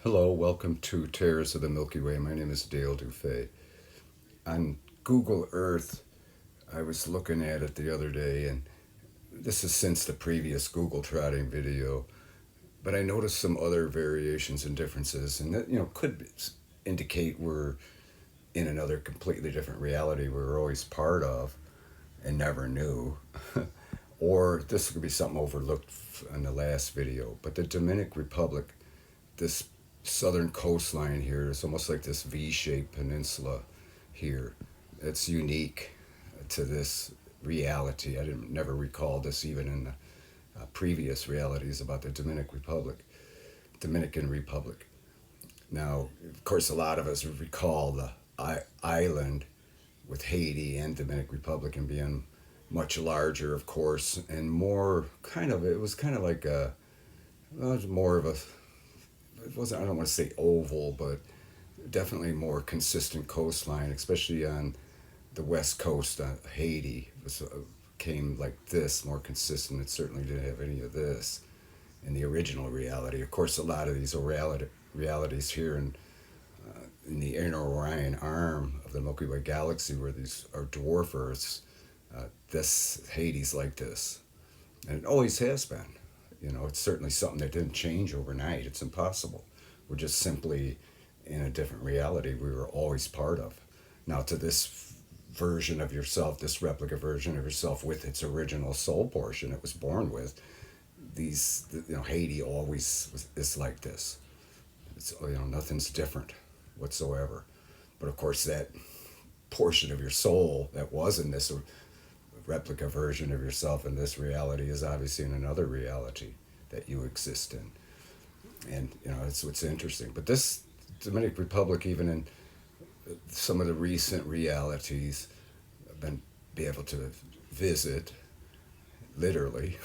Hello, welcome to Terrace of the Milky Way. My name is Dale DuFay. On Google Earth, I was looking at it the other day, and this is since the previous Google trotting video, but I noticed some other variations and differences, and that could indicate we're in another completely different reality we were always part of and never knew, or this could be something overlooked in the last video. But the Dominican Republic, this southern coastline here is almost like this V-shaped peninsula here. It's unique to this reality. I didn't never recall this even in the previous realities about the Dominican Republic. Now, of course, a lot of us recall the island with Haiti and Dominican Republic and being much larger, of course, and more kind of. It was kind of like a, well, it was more of a, it wasn't, I don't want to say oval, but definitely more consistent coastline, especially on the west coast. Haiti was came like this, more consistent. It certainly didn't have any of this in the original reality. Of course, a lot of these realities here in the inner Orion arm of the Milky Way galaxy, where these are dwarf Earths, this Haiti's like this, and it always has been. It's certainly something that didn't change overnight. It's impossible. We're just simply in a different reality we were always part of. Now, to this version of yourself, this replica version of yourself with its original soul portion it was born with, Haiti always is like this. It's nothing's different whatsoever. But of course, that portion of your soul that was in this replica version of yourself in this reality is obviously in another reality that you exist in. And it's what's interesting. But this Dominican Republic, even in some of the recent realities, I've been be able to visit literally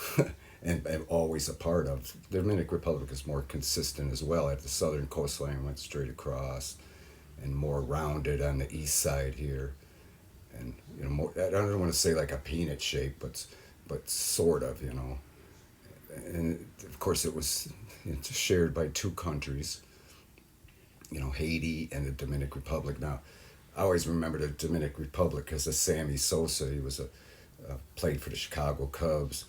and always a part of. The Dominican Republic is more consistent as well. At the southern coastline went straight across and more rounded on the east side here, and more, I don't want to say like a peanut shape, but sort of, and of course it was, it's shared by two countries, Haiti and the Dominican Republic. Now, I always remember the Dominican Republic because of Sammy Sosa. He was played for the Chicago Cubs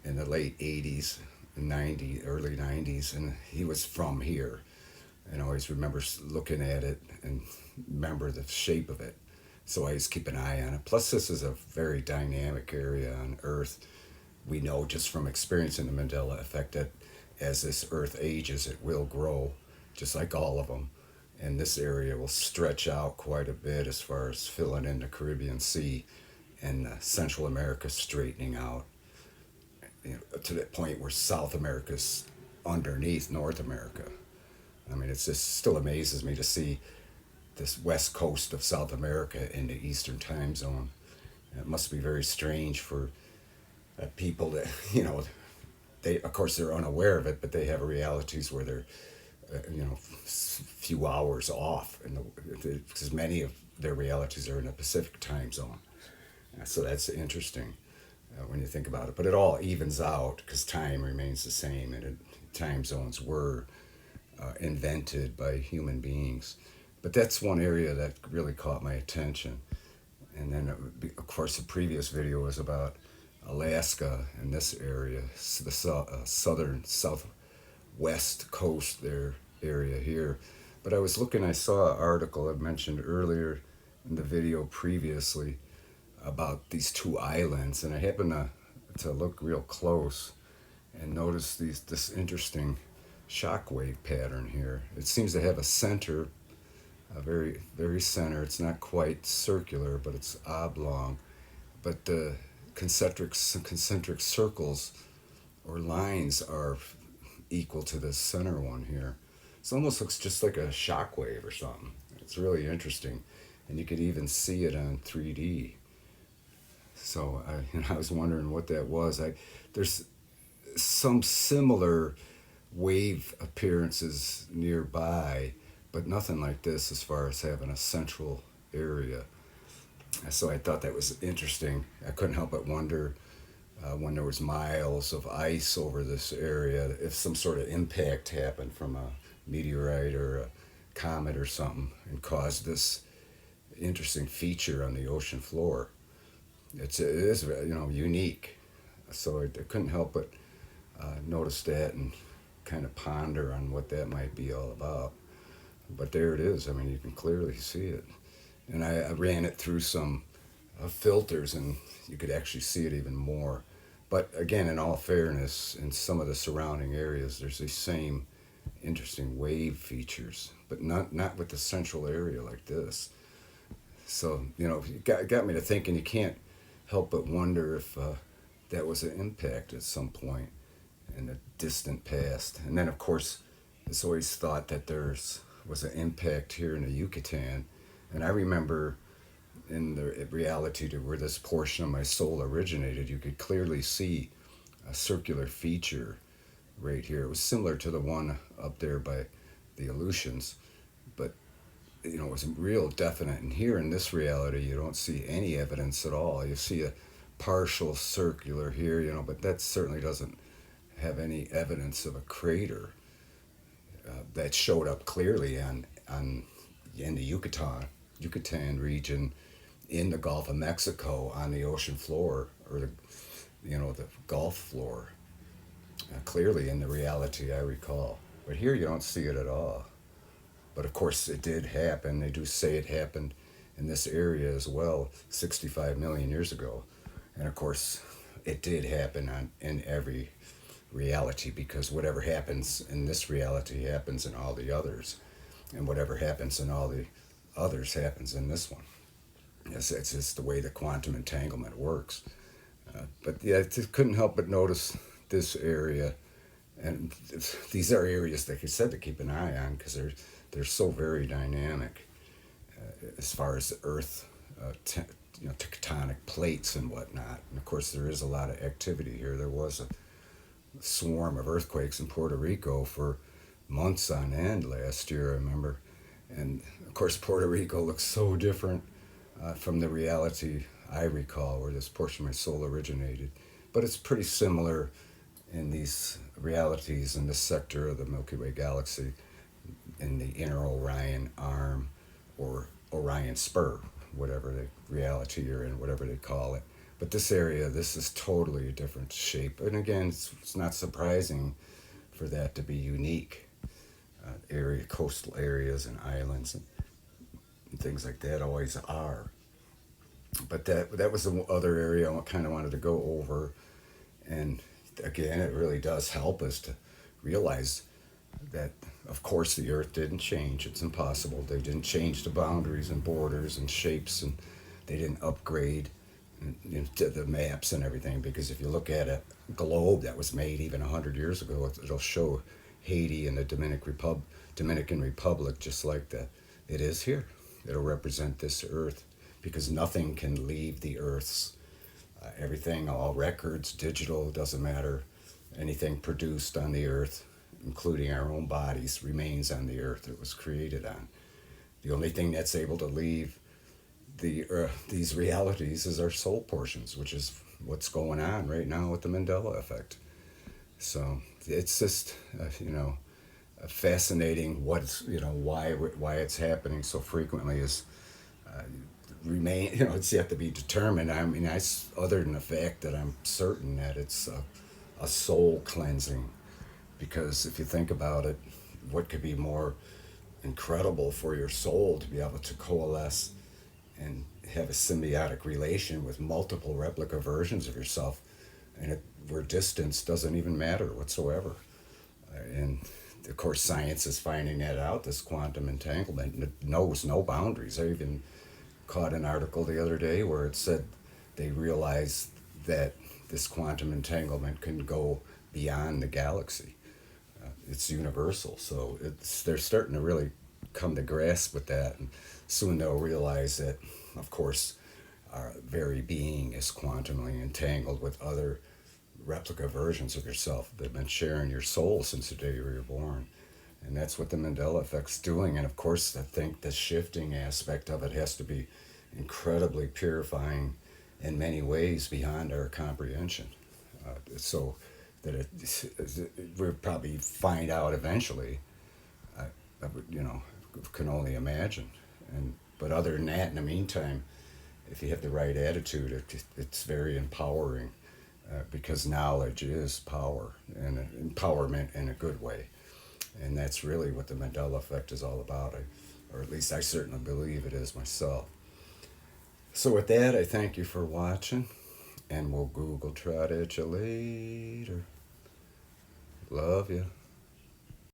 in the late '80s, early '90s, and he was from here. And I always remember looking at it and remember the shape of it. So I always keep an eye on it. Plus, this is a very dynamic area on Earth. We know just from experiencing the Mandela Effect that as this Earth ages, it will grow, just like all of them. And this area will stretch out quite a bit as far as filling in the Caribbean Sea and Central America straightening out, to that point where South America's underneath North America. I mean, it just still amazes me to see this west coast of South America in the Eastern time zone. It must be very strange for people that, they, of course, they're unaware of it, but they have realities where they're, few hours off, because many of their realities are in the Pacific time zone. So that's interesting when you think about it. But it all evens out because time remains the same, and time zones were invented by human beings. But that's one area that really caught my attention. And then, of course, the previous video was about Alaska and this area, the southern, southwest coast there, area here. But I was looking, I saw an article I mentioned earlier in the video previously about these two islands, and I happened to look real close and notice this interesting shockwave pattern here. It seems to have a center, a very, very center. It's not quite circular, but it's oblong. But the concentric circles or lines are equal to the center one here. It almost looks just like a shockwave or something. It's really interesting, and you could even see it on 3D. So I was wondering what that was. There's some similar wave appearances nearby, but nothing like this as far as having a central area. So I thought that was interesting. I couldn't help but wonder when there was miles of ice over this area, if some sort of impact happened from a meteorite or a comet or something and caused this interesting feature on the ocean floor. It is unique. So I couldn't help but notice that and kind of ponder on what that might be all about. But there it is. I mean, you can clearly see it. And I ran it through some filters, and you could actually see it even more. But again, in all fairness, in some of the surrounding areas, there's these same interesting wave features, but not with the central area like this. So it got me to thinking. You can't help but wonder if that was an impact at some point in the distant past. And then, of course, it's always thought that there's was an impact here in the Yucatan. And I remember in the reality to where this portion of my soul originated, you could clearly see a circular feature right here. It was similar to the one up there by the Aleutians, but it was real definite. And here in this reality, you don't see any evidence at all. You see a partial circular here, but that certainly doesn't have any evidence of a crater that showed up clearly on in the Yucatan region, in the Gulf of Mexico, on the ocean floor, or the Gulf floor, clearly in the reality I recall. But here you don't see it at all. But of course it did happen. They do say it happened in this area as well 65 million years ago. And of course it did happen in every reality, because whatever happens in this reality happens in all the others, and whatever happens in all the others happens in this one. It's just the way the quantum entanglement works. But yeah, I just couldn't help but notice this area, and these are areas, like I said, to keep an eye on, because they're so very dynamic as far as the Earth, tectonic plates and whatnot. And of course, there is a lot of activity here. There was a swarm of earthquakes in Puerto Rico for months on end last year, I remember. And of course, Puerto Rico looks so different from the reality I recall, where this portion of my soul originated. But it's pretty similar in these realities in this sector of the Milky Way galaxy, in the inner Orion arm or Orion spur, whatever the reality you're in, whatever they call it. But this area, this is totally a different shape. And again, it's not surprising for that to be unique. Coastal areas and islands and things like that always are. But that was the other area I kind of wanted to go over. And again, it really does help us to realize that, of course, the Earth didn't change. It's impossible. They didn't change the boundaries and borders and shapes, and they didn't upgrade to the maps and everything, because if you look at a globe that was made even 100 years ago, it'll show Haiti and the Dominican Republic just like that. It is here. It'll represent this Earth, because nothing can leave the Earth's everything, all records, digital, doesn't matter. Anything produced on the Earth, including our own bodies, remains on the Earth it was created on. The only thing that's able to leave these realities is our soul portions, which is what's going on right now with the Mandela Effect. So it's just fascinating. What's why it's happening so frequently is remain it's yet to be determined. I mean, other than the fact that I'm certain that it's a soul cleansing, because if you think about it, what could be more incredible for your soul to be able to coalesce and have a symbiotic relation with multiple replica versions of yourself, and where distance doesn't even matter whatsoever. And of course, science is finding that out. This quantum entanglement knows no boundaries. I even caught an article the other day where it said they realized that this quantum entanglement can go beyond the galaxy. It's universal. So they're starting to really come to grasp with that, and soon they'll realize that, of course, our very being is quantumly entangled with other replica versions of yourself that have been sharing your soul since the day you were born. And that's what the Mandela Effect's doing. And of course, I think the shifting aspect of it has to be incredibly purifying in many ways beyond our comprehension. So that we'll probably find out eventually you know, can only imagine. But other than that, in the meantime, if you have the right attitude, it's very empowering, because knowledge is power, and empowerment in a good way. And that's really what the Mandela Effect is all about, or at least I certainly believe it is myself. So with that, I thank you for watching, and we'll Google trot at you later. Love you.